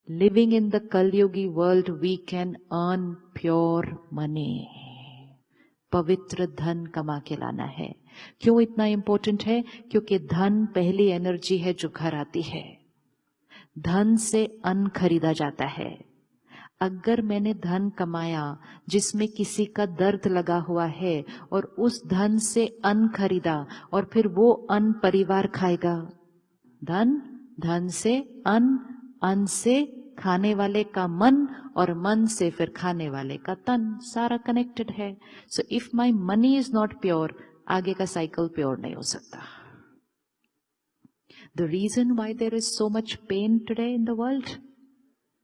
Living in the Kalyugi world, we can earn pure money. पवित्र धन कमा के लाना है. क्यों इतना इंपॉर्टेंट है? क्योंकि धन पहली एनर्जी है जो घर आती है. धन से अन्न खरीदा जाता है. अगर मैंने धन कमाया जिसमें किसी का दर्द लगा हुआ है और उस धन से अन्न खरीदा और फिर वो अन्न परिवार खाएगा. धन से अन्न से खाने वाले का मन और मन से फिर खाने वाले का तन, सारा कनेक्टेड है. So if my money is not pure, आगे का साइकिल प्योर नहीं हो सकता. The reason why there is so much pain today in the world,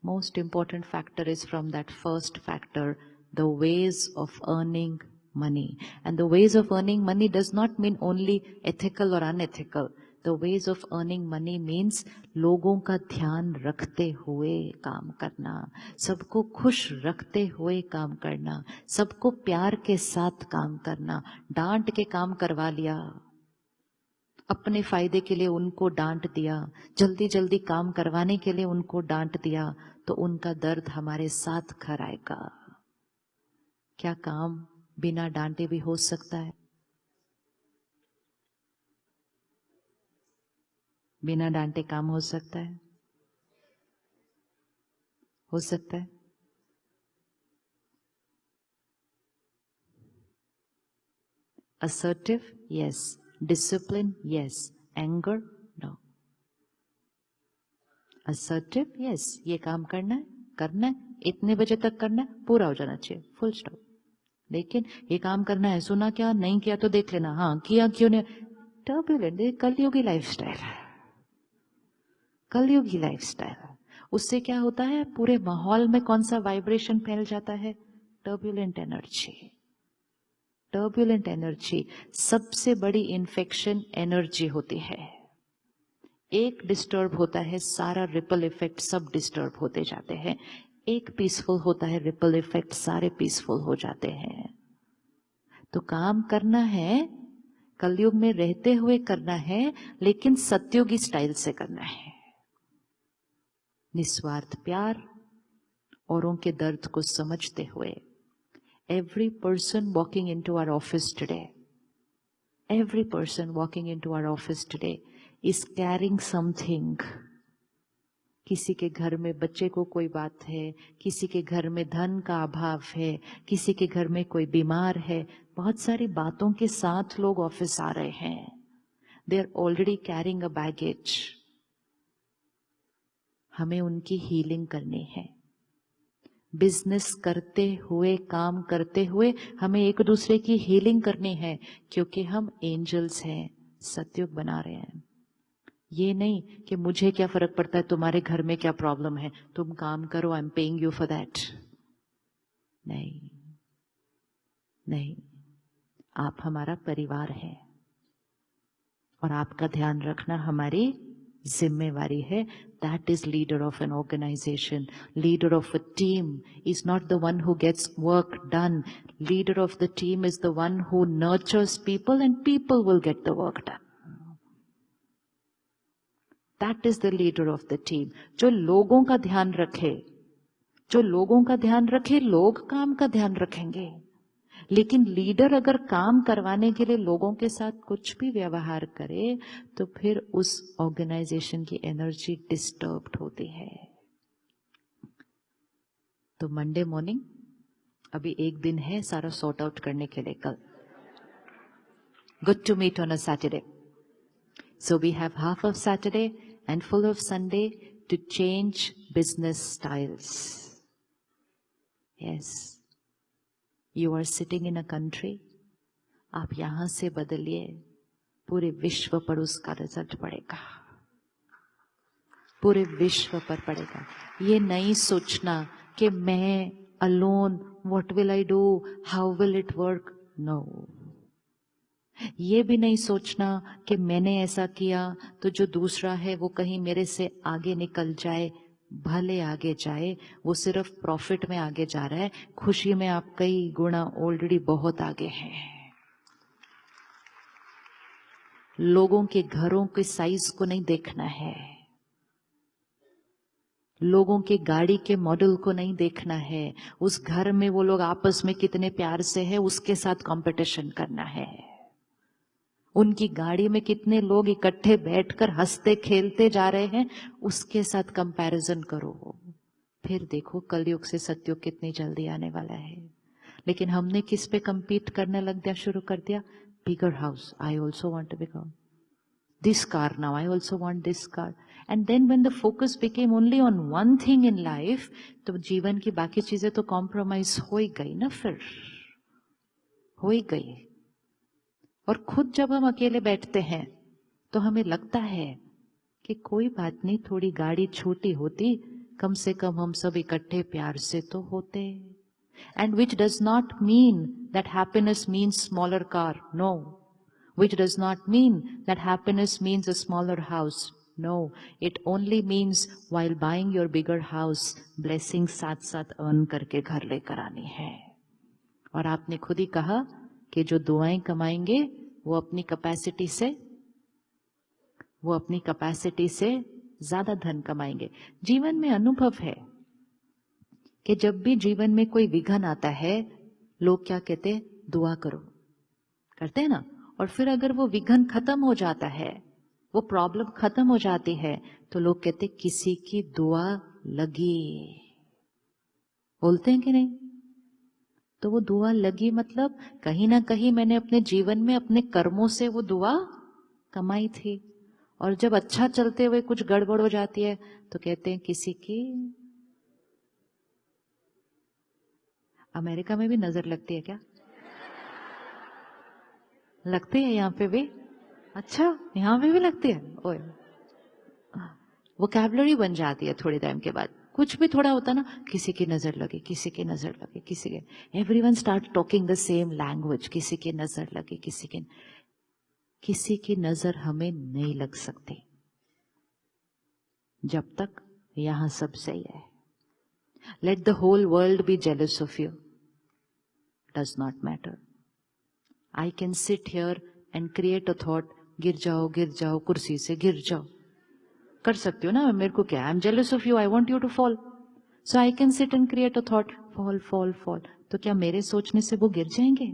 most important factor is from that first factor, the ways of earning money. And the ways of earning money does not mean only ethical or unethical. The ways of earning money means लोगों का ध्यान रखते हुए काम करना, सबको खुश रखते हुए काम करना, सबको प्यार के साथ काम करना. डांट के काम करवा लिया, अपने फायदे के लिए उनको डांट दिया, जल्दी जल्दी काम करवाने के लिए उनको डांट दिया, तो उनका दर्द हमारे साथ घर आएगा. क्या काम बिना डांटे भी हो सकता है? बिना डांटे काम हो सकता है? हो सकता है. Assertive, yes. Discipline, yes. Anger, no. Assertive, yes. ये काम करना है, इतने बजे तक करना है, पूरा हो जाना चाहिए, फुल स्टॉप. लेकिन ये काम करना है, सुना क्या, नहीं किया तो देख लेना, हाँ किया क्यों नहीं. टर्बुलेंट, कलयुगी लाइफस्टाइल है, कलयुगी लाइफस्टाइल. उससे क्या होता है, पूरे माहौल में कौन सा वाइब्रेशन फैल जाता है? Turbulent energy. टर्बुलेंट एनर्जी सबसे बड़ी इन्फेक्शन एनर्जी होती है. एक डिस्टर्ब होता है, सारा रिपल इफेक्ट सब डिस्टर्ब होते जाते हैं. एक पीसफुल होता है, रिपल इफेक्ट सारे पीसफुल हो जाते हैं. तो काम करना है, कलयुग में रहते हुए करना है, लेकिन सत्युगी स्टाइल से करना है. निस्वार्थ प्यार, औरों के दर्द को समझते हुए. Every person walking into our office today, every person walking into our office today is carrying something. किसी के घर में बच्चे को कोई बात है, किसी के घर में धन का अभाव है, किसी के घर में कोई बीमार है. बहुत सारी बातों के साथ लोग ऑफिस आ रहे हैं. They are already carrying a baggage. हमें उनकी हीलिंग करनी है. बिजनेस करते हुए, काम करते हुए हमें एक दूसरे की हीलिंग करनी है, क्योंकि हम एंजल्स हैं, सतयुग बना रहे हैं. ये नहीं कि मुझे क्या फर्क पड़ता है तुम्हारे घर में क्या प्रॉब्लम है, तुम काम करो, I am paying you for that. नहीं नहीं, आप हमारा परिवार है और आपका ध्यान रखना हमारी जिम्मेवारी है. That is leader of an organization. Leader of a team is not the one who gets work done. Leader of the team is the one who nurtures people and people will get the work done. That is the leader of the team. जो लोगों का ध्यान रखे, जो लोगों का ध्यान रखे, लोग काम का ध्यान रखेंगे. लेकिन लीडर अगर काम करवाने के लिए लोगों के साथ कुछ भी व्यवहार करे, तो फिर उस ऑर्गेनाइजेशन की एनर्जी डिस्टर्ब्ड होती है. तो मंडे मॉर्निंग, अभी एक दिन है सारा सॉर्ट आउट करने के लिए. कल good to meet on a Saturday. So we have half of Saturday and full of Sunday to change business styles. Yes, You are sitting in a country. आप यहां से बदलिए, पूरे विश्व पर उसका रिजल्ट पड़ेगा, पूरे विश्व पर पड़ेगा. ये नहीं सोचना कि मैं alone, what will I do, how will it work. No. ये भी नहीं सोचना कि मैंने ऐसा किया तो जो दूसरा है वो कहीं मेरे से आगे निकल जाए. भले आगे जाए, वो सिर्फ प्रॉफिट में आगे जा रहा है, खुशी में आप कई गुना ऑलरेडी बहुत आगे हैं. लोगों के घरों के साइज को नहीं देखना है, लोगों के गाड़ी के मॉडल को नहीं देखना है, उस घर में वो लोग आपस में कितने प्यार से है उसके साथ कंपटीशन करना है। उनकी गाड़ी में कितने लोग इकट्ठे बैठकर हंसते खेलते जा रहे हैं उसके साथ कंपैरिजन करो, फिर देखो कलयुग से सतयुग कितनी जल्दी आने वाला है। लेकिन हमने किस पे compete करने लग दिया, शुरू कर दिया, bigger house, I also want bigger this car now, I also want this car. And then when the focus became only on one thing in life, तो जीवन की बाकी चीजें तो कॉम्प्रोमाइज हो ही गई ना, फिर हो ही गई। और खुद जब हम अकेले बैठते हैं तो हमें लगता है कि कोई बात नहीं, थोड़ी गाड़ी छोटी होती, कम से कम हम सब इकट्ठे प्यार से तो होते। And which does not mean that happiness means smaller car, no. Which does not mean that happiness means a smaller house. No, it only means while buying your bigger house, blessings साथ साथ earn करके घर लेकर आनी है। और आपने खुद ही कहा कि जो दुआएं कमाएंगे वो अपनी कैपेसिटी से ज्यादा धन कमाएंगे। जीवन में अनुभव है कि जब भी जीवन में कोई विघन आता है, लोग क्या कहते हैं, दुआ करो, करते हैं ना। और फिर अगर वो विघन खत्म हो जाता है, वो प्रॉब्लम खत्म हो जाती है, तो लोग कहते किसी की दुआ लगी, बोलते हैं कि नहीं। तो वो दुआ लगी मतलब कहीं ना कहीं मैंने अपने जीवन में अपने कर्मों से वो दुआ कमाई थी। और जब अच्छा चलते हुए कुछ गड़बड़ हो जाती है तो कहते हैं किसी की। अमेरिका में भी नजर लगती है क्या? लगती है यहाँ पे भी? अच्छा, यहाँ पे भी लगती है। ओए, वोकैबुलरी बन जाती है थोड़ी टाइम के बाद। कुछ भी थोड़ा होता ना, किसी की नजर लगे, किसी की नजर लगे, किसी के, everyone start talking the same language, किसी की नजर लगे, किसी की नजर हमें नहीं लग सकती जब तक यहां सब सही है। Let the whole world be jealous of you, does not matter. I can sit here and create a thought, गिर जाओ कुर्सी से, गिर जाओ, कर सकती हो ना। मेरे को क्या, I am jealous of you, I want you to fall, so I can sit and create a thought, fall। तो क्या मेरे सोचने से वो गिर जाएंगे?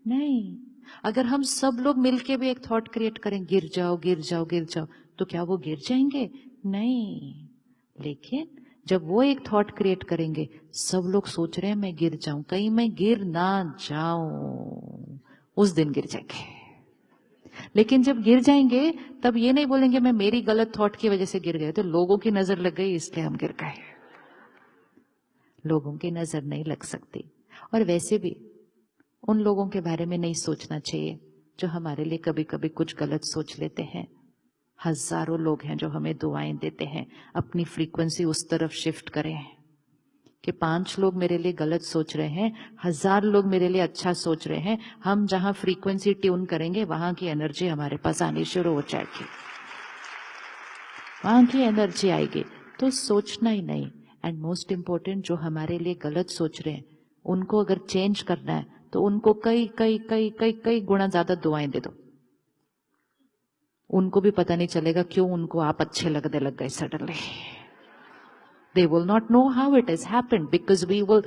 नहीं। अगर हम सब लोग मिलके भी एक थॉट क्रिएट करें, गिर जाओ, तो क्या वो गिर जाएंगे? नहीं। लेकिन जब वो एक थॉट क्रिएट करेंगे, सब लोग सोच रहे हैं मैं गिर जाऊं, कहीं मैं गिर ना जाऊं, उस दिन गिर जाएंगे। लेकिन जब गिर जाएंगे तब ये नहीं बोलेंगे मैं मेरी गलत थॉट की वजह से गिर गए, तो लोगों की नजर लग गई इसलिए हम गिर गए। लोगों की नजर नहीं लग सकती। और वैसे भी उन लोगों के बारे में नहीं सोचना चाहिए जो हमारे लिए कभी कभी कुछ गलत सोच लेते हैं। हजारों लोग हैं जो हमें दुआएं देते हैं, अपनी फ्रीक्वेंसी उस तरफ शिफ्ट करें कि 5 लोग मेरे लिए गलत सोच रहे हैं, 1000 लोग मेरे लिए अच्छा सोच रहे हैं। हम जहां फ्रीक्वेंसी ट्यून करेंगे वहां की एनर्जी हमारे पास आनी शुरू हो जाएगी, वहां की एनर्जी आएगी। तो सोचना ही नहीं। एंड मोस्ट इंपॉर्टेंट, जो हमारे लिए गलत सोच रहे हैं उनको अगर चेंज करना है तो उनको कई गुना ज्यादा दुआएं दे दो। उनको भी पता नहीं चलेगा क्यों उनको आप अच्छे लगने लग गए suddenly. They will not know how it has happened because we will